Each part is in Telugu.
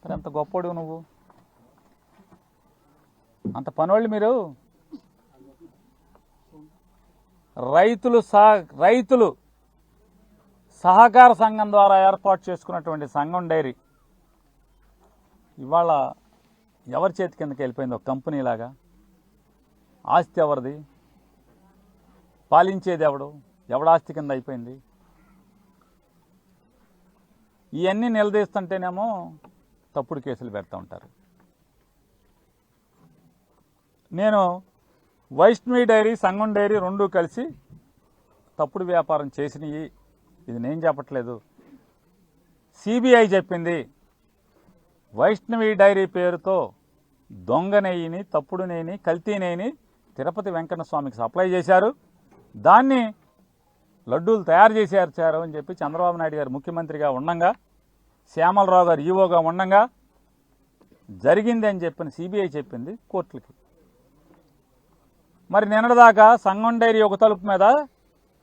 మరి అంత గొప్పోడు నువ్వు, అంత పనోళ్ళు మీరు. రైతులు సహకార సంఘం ద్వారా ఏర్పాటు చేసుకున్నటువంటి సంఘం డైరీ ఇవాళ ఎవరి చేతి కిందకి వెళ్ళిపోయింది? ఒక కంపెనీలాగా. ఆస్తి ఎవరిది? పాలించేది ఎవడ ఆస్తి కింద అయిపోయింది? ఇవన్నీ నిలదీస్తుంటేనేమో తప్పుడు కేసులు పెడతా ఉంటారు. నేను వైష్ణవి డైరీ, సంఘం డైరీ రెండూ కలిసి తప్పుడు వ్యాపారం చేసినవి, ఇది నేను చెప్పట్లేదు, సిబిఐ చెప్పింది. వైష్ణవి డైరీ పేరుతో దొంగ నెయ్యిని, తప్పుడు నెయ్యిని, కల్తీ నెయ్యిని తిరుపతి వెంకన్న స్వామికి సప్లై చేశారు. దాన్ని లడ్డూలు తయారు చేశారు అని చెప్పి చంద్రబాబు నాయుడు గారు ముఖ్యమంత్రిగా ఉండంగా, శ్యామలరావు గారు ఈవోగా ఉండంగా జరిగింది అని చెప్పిన సిబిఐ చెప్పింది కోర్టులకి. మరి నిన్నటిదాకా సంఘం డైరీ ఒక తలుపు మీద,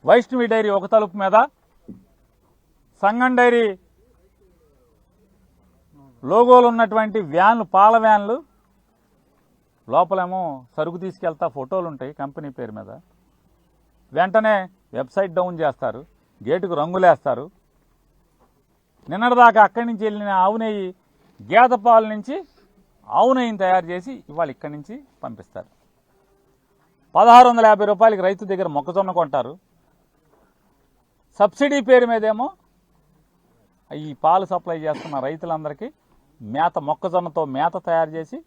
వైష్ణవి డైరీ ఒక తలుపు మీద, సంఘం డైరీ లోగోలు ఉన్నటువంటి వ్యాన్లు, పాల వ్యాన్లు, లోపలేమో సరుకు తీసుకెళ్తా ఫోటోలు ఉంటాయి కంపెనీ పేరు మీద. వెంటనే వెబ్సైట్ డౌన్ చేస్తారు, గేటుకు రంగులేస్తారు. నిన్నటిదాకా అక్కడి నుంచి వెళ్ళిన ఆవు నెయ్యి, గేదె పాల నుంచి ఆవు నెయ్యిని తయారు చేసి ఇవాళ ఇక్కడి నుంచి పంపిస్తారు. 1650 రూపాయలకి రైతు దగ్గర మొక్కజొన్న కొంటారు. సబ్సిడీ పేరు మీదేమో ఈ పాలు సప్లై చేస్తున్న రైతులందరికీ మొక్కజొన్నతో మేత తయారు చేసి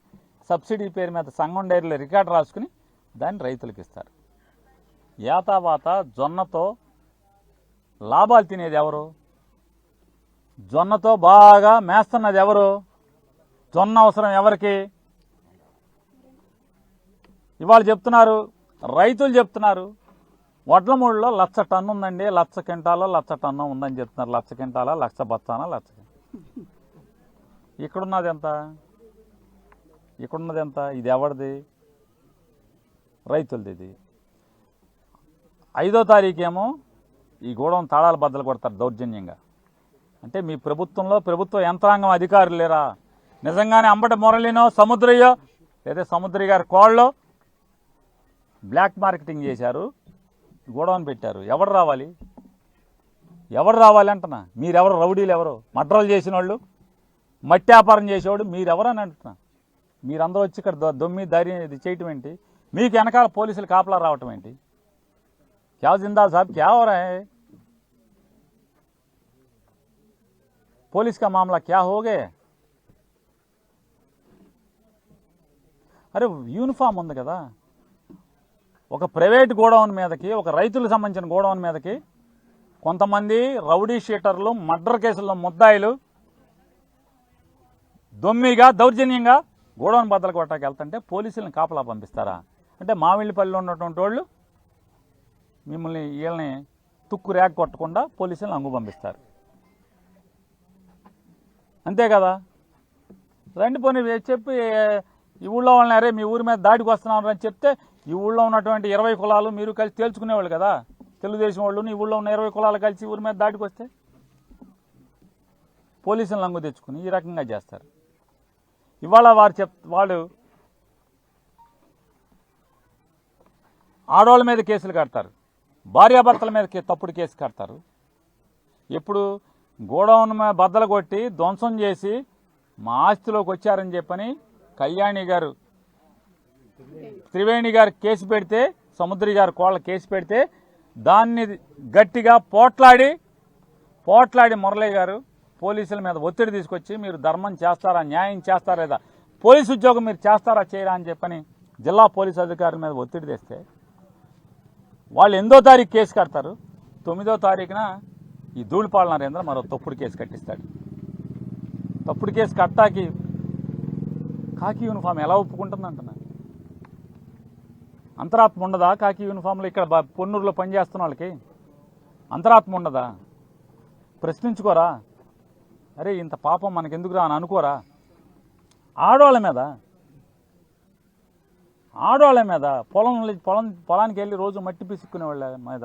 సబ్సిడీ పేరు మీద సంఘం డైరీలో రికార్డు రాసుకుని దాన్ని రైతులకు ఇస్తారు. ఏతావాత జొన్నతో లాభాలు తినేది ఎవరు? జొన్నతో బాగా మేస్తున్నది ఎవరు? జొన్న అవసరం ఎవరికి? ఇవాళ చెప్తున్నారు, రైతులు చెప్తున్నారు, వడ్ల మూడులో 1,00,000 టన్ను ఉందండి, 1,00,000 క్వింటాలో 1,00,000 టన్ను ఉందని చెప్తున్నారు. 1,00,000 క్వింటాలా, 1,00,000 బత్తానా, 1,00,000. ఇక్కడున్నది ఎంత? ఇక్కడున్నది ఎంత? ఇది ఎవరిది? రైతులది. ఇది 5వ తారీఖేమో ఈ గోడౌన్ తాళాలు బద్దలు కొడతారు దౌర్జన్యంగా. అంటే మీ ప్రభుత్వంలో ప్రభుత్వ యంత్రాంగం అధికారులు లేరా? నిజంగానే అంబటి మురళినో, సముద్రయ్యో, లేదా సముద్రి గారి కోళ్ళలో బ్లాక్ మార్కెటింగ్ చేశారు, గోడౌన్ పెట్టారు. ఎవరు రావాలి? ఎవరు రావాలి అంటున్నా? మీరెవరు? రౌడీలు ఎవరు? మడ్రలు చేసిన వాళ్ళు, మట్టి వ్యాపారం చేసేవాడు మీరెవరని అంటున్నా? మీరందరూ వచ్చి ఇక్కడ దొమ్మి ధైర్యం ఇది చేయటం ఏంటి? మీకు వెనకాల పోలీసులు కాపలా రావటం ఏంటి? క్యా జిందా సాబ్, క్యా హో రహా హై? పోలీస్ కా మామలా క్యా హో గయా? అరే యూనిఫామ్ ఉంది కదా. ఒక ప్రైవేట్ గోడౌన్ మీదకి, ఒక రైతులకు సంబంధించిన గోడౌన్ మీదకి కొంతమంది రౌడీ షీటర్లు, మర్డర్ కేసుల్లో ముద్దాయిలు దొమ్మిగా దౌర్జన్యంగా గోడౌన్ బద్దలు కొట్టాకి వెళ్తుంటే పోలీసులను కాపలా పంపిస్తారా? అంటే మామిళ్ళపల్లిలో ఉన్నటువంటి వాళ్ళు మిమ్మల్ని వీళ్ళని తుక్కు రేగ కొట్టకుండా పోలీసులను అంగు పంపిస్తారు. అంతే కదా. రండి పోనీ చెప్పి ఈ ఊళ్ళో వాళ్ళని, అరే మీ ఊరి మీద దాడికి వస్తున్నారు అని చెప్తే ఈ ఊళ్ళో ఉన్నటువంటి 20 కులాలు మీరు కలిసి తేల్చుకునేవాళ్ళు కదా. తెలుగుదేశం వాళ్ళు ఈ ఊళ్ళో ఉన్న 20 కులాలు కలిసి ఊరి మీద దాడికి వస్తే పోలీసులను లంగు తెచ్చుకుని ఈ రకంగా చేస్తారు. ఇవాళ వాళ్ళు ఆడవాళ్ళ మీద కేసులు కడతారు, భార్యాభర్తల మీద తప్పుడు కేసు కడతారు. ఎప్పుడు గోడౌన్ బద్దలు కొట్టి ధ్వంసం చేసి మా ఆస్తిలోకి వచ్చారని చెప్పని కళ్యాణి గారు, త్రివేణి గారు కేసు పెడితే, సముద్రి గారు కోళ్ళ కేసు పెడితే దాన్ని గట్టిగా పోట్లాడి మురళి గారు పోలీసుల మీద ఒత్తిడి తీసుకొచ్చి మీరు ధర్మం చేస్తారా, న్యాయం చేస్తారా, లేదా పోలీసు ఉద్యోగం మీరు చేస్తారా చేయరా అని చెప్పని జిల్లా పోలీసు అధికారుల మీద ఒత్తిడి తెస్తే వాళ్ళు 8వ తారీఖు కేసు కడతారు. 9వ తారీఖున ఈ ధూళిపాల నరేంద్ర మరో తప్పుడు కేసు కట్టిస్తాడు. తప్పుడు కేసు కట్టాకి కాకి యూనిఫామ్ ఎలా ఒప్పుకుంటుందంటున్నా? అంతరాత్మ ఉండదా కాకి యూనిఫామ్లో? ఇక్కడ పొన్నూరులో పనిచేస్తున్న వాళ్ళకి అంతరాత్మ ఉండదా? ప్రశ్నించుకోరా? అరే ఇంత పాపం మనకెందుకురా అని అనుకోరా? ఆడవాళ్ళ మీద పొలానికి వెళ్ళి రోజు మట్టి పిసుక్కునే వాళ్ళ మీద,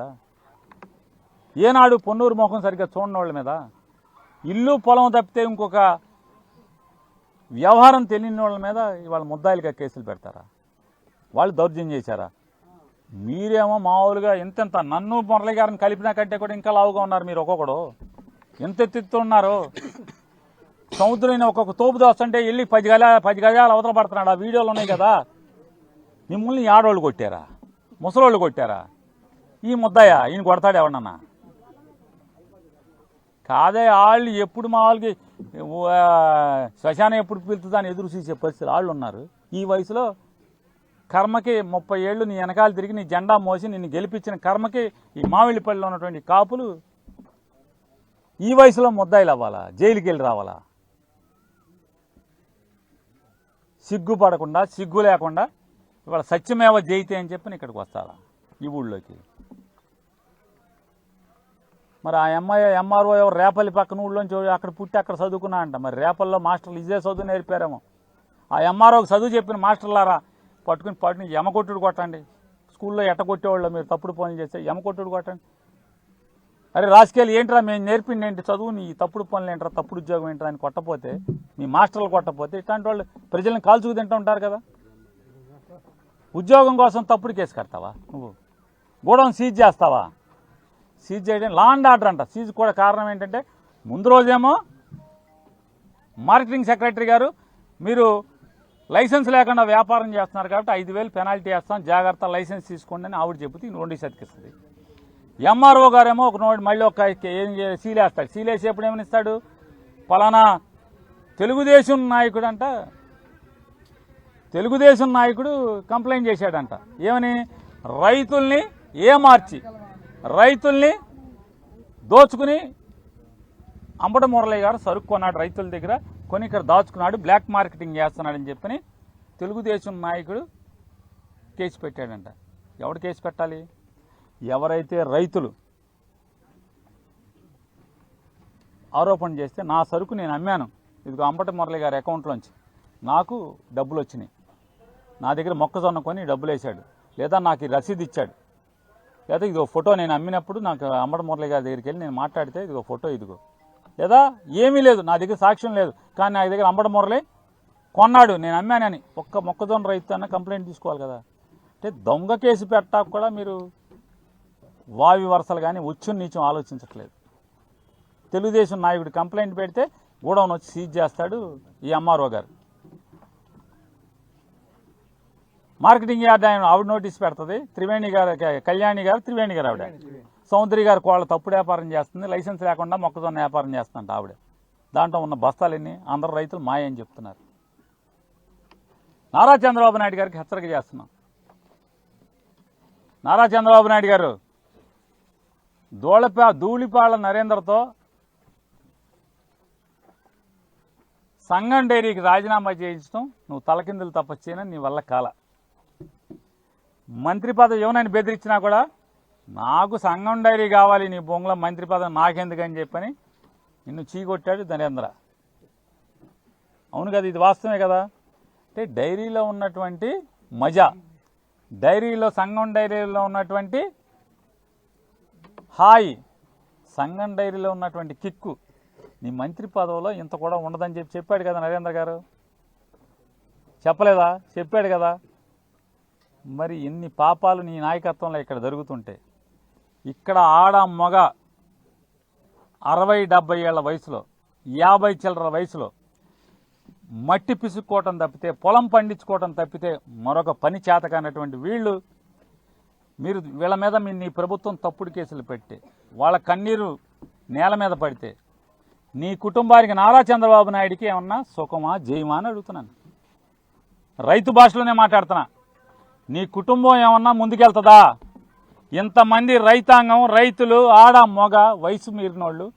ఏనాడు పొన్నూరు ముఖం సరిగ్గా చూడని వాళ్ళ మీద, ఇల్లు పొలం తప్పితే ఇంకొక వ్యవహారం తెలియని వాళ్ళ మీద ఇవాళ ముద్దాయిలుగా కేసులు పెడతారా? వాళ్ళు దౌర్జన్యం చేశారా? మీరేమో మామూలుగా ఇంతెంత నన్ను మురళి గారిని కలిపినా కంటే కూడా ఇంకా లావుగా ఉన్నారు మీరు. ఒక్కొక్కడు ఎంత ఎత్తున్నారు. సముద్రం ఒక్కొక్క తోపు దోస్తుంటే వెళ్ళి 10 గజాలు అవతల పడుతున్నాడు. ఆ వీడియోలు ఉన్నాయి కదా. మిమ్మల్ని ఆడవాళ్ళు కొట్టారా? ముసలోళ్ళు కొట్టారా? ఈ ముద్దాయా ఈయన కొడతాడు ఎవడన్నా? కాదే వాళ్ళు ఎప్పుడు మామూలుగా శ్మశానం ఎప్పుడు పిలుతుందని ఎదురు చూసే పరిస్థితులు వాళ్ళు ఉన్నారు. ఈ వయసులో కర్మకి 30 ఏళ్ళు నీ వెనకాల తిరిగి నీ జెండా మోసి నిన్ను గెలిపించిన కర్మకి ఈ మామిళ్ళపల్లిలో ఉన్నటువంటి కాపులు ఈ వయసులో ముద్దాయిలు అవ్వాలా? జైలుకి వెళ్ళి రావాలా? సిగ్గుపడకుండా సిగ్గు లేకుండా ఇవాళ సత్యమేవ జయితే అని చెప్పి ఇక్కడికి వస్తారా ఈ ఊళ్ళోకి? మరి ఆ అమ్మాయి ఎంఆర్ఓ ఎవరు రేపల్లి పక్కన ఊళ్ళోంచి అక్కడ పుట్టి అక్కడ చదువుకున్నా అంట. మరి రేపల్లో మాస్టర్లు ఇదే చదువు నేర్పారేమో. ఆ ఎంఆర్ఓకి చదువు చెప్పిన మాస్టర్లారా పట్టుకుని ఎమకొట్టుడు కొట్టండి. స్కూల్లో ఎట్ట కొట్టేవాళ్ళు మీరు తప్పుడు పనులు చేస్తే ఎమకొట్టుడు కొట్టండి. అరే రాజకీయాలు ఏంట్రా మేము నేర్పిండి ఏంటి చదువు, నీ తప్పుడు పనులు ఏంట్రా, తప్పుడు ఉద్యోగం ఏంట్రా అని కొట్టపోతే, మీ మాస్టర్లు కొట్టపోతే ఇట్లాంటి వాళ్ళు ప్రజలను కాల్చుకు తింటూ ఉంటారు కదా. ఉద్యోగం కోసం తప్పుడు కేసు కడతావా నువ్వు? గోడౌన్ సీజ్ చేస్తావా? సీజ్ చేయడం లా అండ్ ఆర్డర్ అంట. సీజ్ కూడా కారణం ఏంటంటే ముందు రోజేమో మార్కెటింగ్ సెక్రటరీ గారు మీరు లైసెన్స్ లేకుండా వ్యాపారం చేస్తున్నారు కాబట్టి 5,000 పెనాల్టీ వేస్తాం, జాగ్రత్త లైసెన్స్ తీసుకోండి అని ఆవిడ చెబితే నోటీస్ అతికిస్తుంది. ఎంఆర్ఓ గారేమో మళ్ళీ ఒక సీలేస్తాడు. సీలేసేప్పుడు ఏమని ఇస్తాడు? పలానా తెలుగుదేశం నాయకుడు అంట, తెలుగుదేశం నాయకుడు కంప్లైంట్ చేశాడంట. ఏమని? రైతుల్ని ఏమార్చి రైతుల్ని దోచుకుని అంబటి మురళి గారు సరుకు కొన్నాడు రైతుల దగ్గర, కొని ఇక్కడ దాచుకున్నాడు, బ్లాక్ మార్కెటింగ్ చేస్తున్నాడని చెప్పని తెలుగుదేశం నాయకుడు కేసు పెట్టాడంట. ఎవడు కేసు పెట్టాలి? ఎవరైతే రైతులు ఆరోపణ చేస్తే నా సరుకు నేను అమ్మాను, ఇదిగో అంబటి మురళి గారి అకౌంట్లోంచి నాకు డబ్బులు వచ్చినాయి, నా దగ్గర మొక్కజొన్న కొని డబ్బులు వేశాడు, లేదా నాకు ఈ రసీదు ఇచ్చాడు, లేదా ఇదిగో ఫోటో నేను అమ్మినప్పుడు నాకు అంబటి మురళి గారి దగ్గరికి వెళ్ళి నేను మాట్లాడితే ఇదిగో ఫోటో ఇదిగో, లేదా ఏమీ లేదు నా దగ్గర సాక్ష్యం లేదు కానీ నా దగ్గర అంబటి మురళి కొన్నాడు నేను అమ్మానని ఒక్క మొక్కజొన్న రైతు అన్న కంప్లైంట్ తీసుకోవాలి కదా. అంటే దొంగ కేసు పెట్టాక కూడా మీరు వావి వరుసలు కానీ ఉచ్చు నీచం ఆలోచించట్లేదు. తెలుగుదేశం నాయకుడు కంప్లైంట్ పెడితే గూడౌన్ వచ్చి సీజ్ చేస్తాడు ఈ ఎంఆర్ఓ గారు. మార్కెటింగ్ యార్డ్ ఆయన ఆవిడ నోటీస్ పెడుతుంది, త్రివేణి గారు కళ్యాణి గారు త్రివేణి గారు ఆవిడ సౌందర్య గారు కోళ్ళ తప్పుడు వ్యాపారం చేస్తుంది, లైసెన్స్ లేకుండా మొక్కజొన్న వ్యాపారం చేస్తుందంట ఆవిడ. దాంట్లో ఉన్న బస్తాలన్నీ అందరు రైతులు మాయ అని చెప్తున్నారు. నారా చంద్రబాబు నాయుడు గారికి హెచ్చరిక చేస్తున్నాం. నారా చంద్రబాబు నాయుడు గారు ధూళిపాళ్ల నరేంద్రతో సంగం డైరీకి రాజీనామా చేయించడం నువ్వు తలకిందులు తప్పచ్చేనా నీ వల్ల కాల. మంత్రి పదవి ఏమనని బెదిరించినా కూడా నాకు సంగం డైరీ కావాలి, నీ బొంగుల మంత్రి పదవి నాకెందుకని చెప్పని నిన్ను చీకొట్టాడు నరేంద్ర. అవును కదా, ఇది వాస్తవమే కదా. అంటే డైరీలో ఉన్నటువంటి మజా, డైరీలో సంగం డైరీలో ఉన్నటువంటి హాయ్, సంగం డైరీలో ఉన్నటువంటి కిక్కు నీ మంత్రి పదవిలో ఇంత కూడా ఉండదని చెప్పాడు కదా నరేంద్ర గారు. చెప్పలేదా? చెప్పాడు కదా. మరి ఎన్ని పాపాలు నీ నాయకత్వంలో ఇక్కడ జరుగుతుంటే, ఇక్కడ ఆడ మగ 60-70 ఏళ్ల వయసులో 50 చిల్లర వయసులో మట్టి పిసుక్కోవటం తప్పితే, పొలం పండించుకోవటం తప్పితే మరొక పని చేతకానటువంటి వీళ్ళు, మీరు వీళ్ళ మీద నీ ప్రభుత్వం తప్పుడు కేసులు పెట్టి వాళ్ళ కన్నీరు నేల మీద పడితే నీ కుటుంబానికి నారా చంద్రబాబు నాయుడికి ఏమన్నా సుఖమా జయమా అని అడుగుతున్నాను. రైతు భాషలోనే మాట్లాడుతున్నా. నీ కుటుంబం ఏమన్నా ముందుకెళ్తుందా? ఇంతమంది రైతాంగం, రైతులు, ఆడ మగ వయసు మీరినోళ్ళు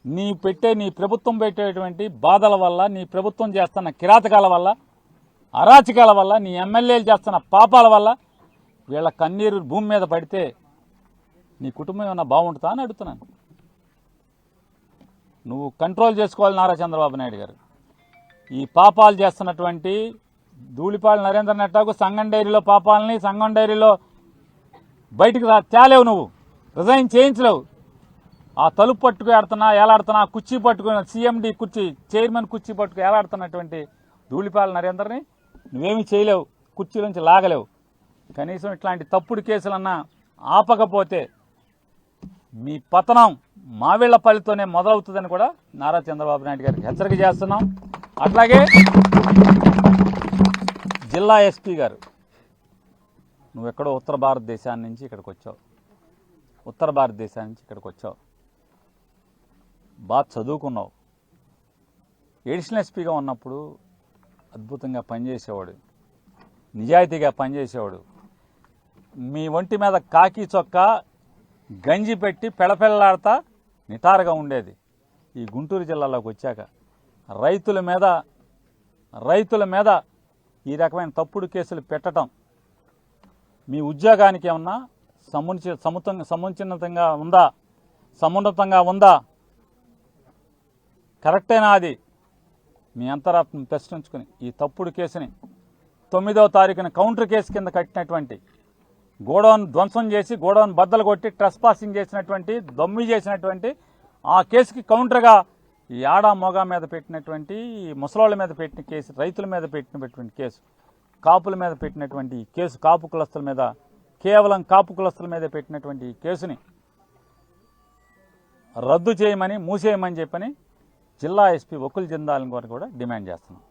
నీ ప్రభుత్వం పెట్టేటువంటి బాధల వల్ల, నీ ప్రభుత్వం చేస్తున్న కిరాతకాల వల్ల, అరాచకాల వల్ల, నీ ఎమ్మెల్యేలు చేస్తున్న పాపాల వల్ల వీళ్ళ కన్నీరు భూమి మీద పడితే నీ కుటుంబం ఏమన్నా బాగుంటుందా అని అడుగుతున్నాను. నువ్వు కంట్రోల్ చేసుకోవాలి నారా చంద్రబాబు నాయుడు గారు. ఈ పాపాలు చేస్తున్నటువంటి ధూళిపాళ నరేంద్ర నెట్టాకు సంగం డైరీలో పాపాలని, సంగం డైరీలో బయటికి తేలేవు, నువ్వు రిజైన్ చేయించలేవు. ఆ తలుపు పట్టుకు ఏలాడుతున్నా కుర్చీ పట్టుకుని సీఎండి కుర్చీ చైర్మన్ కుర్చీ పట్టుకు ఏలాడుతున్నటువంటి ధూళిపాల నరేందర్ని నువ్వేమీ చేయలేవు, కుర్చీలోంచి లాగలేవు. కనీసం ఇట్లాంటి తప్పుడు కేసులన్నా ఆపకపోతే మీ పతనం మావిళ్లపల్లితోనే మొదలవుతుందని కూడా నారా చంద్రబాబు నాయుడు గారికి హెచ్చరిక చేస్తున్నాం. అట్లాగే జిల్లా ఎస్పీ గారు, నువ్వెక్కడో ఉత్తర భారతదేశాన్ని నుంచి ఇక్కడికి వచ్చావు, ఉత్తర భారతదేశాన్ని నుంచి ఇక్కడికి వచ్చావు, బాగా చదువుకున్నావు. ఎడిషనల్ ఎస్పీగా ఉన్నప్పుడు అద్భుతంగా పనిచేసేవాడు, నిజాయితీగా పనిచేసేవాడు. మీ ఒంటి మీద కాకి చొక్కా గంజి పెట్టి పెళపెళ్లాడుతా నిటారుగా ఉండేది. ఈ గుంటూరు జిల్లాలోకి వచ్చాక రైతుల మీద ఈ రకమైన తప్పుడు కేసులు పెట్టడం మీ ఉద్యోగానికి ఏమన్నా సమున్నతంగా ఉందా? కరెక్టేనా? అది మీ అంతరాత్మను ప్రశ్నించుకుని ఈ తప్పుడు కేసుని 9వ తారీఖున కౌంటర్ కేసు కింద కట్టినటువంటి, గోడౌన్ ధ్వంసం చేసి గోడౌన్ బద్దలు కొట్టి ట్రెస్పాసింగ్ చేసినటువంటి, దమ్మి చేసినటువంటి ఆ కేసుకి కౌంటర్గా ఈ ఆడా మొగ మీద పెట్టినటువంటి, ముసలోళ్ళ మీద పెట్టిన కేసు, రైతుల మీద పెట్టినటువంటి కేసు, కాపుల మీద పెట్టినటువంటి కేసు, కాపు కులస్తుల మీద, కేవలం కాపు కులస్తుల మీద పెట్టినటువంటి ఈ కేసుని రద్దు చేయమని, మూసేయమని చెప్పని జిల్లా ఎస్పీ వకుల్ జిందాల్ గారు కూడా డిమాండ్ చేస్తున్నాం.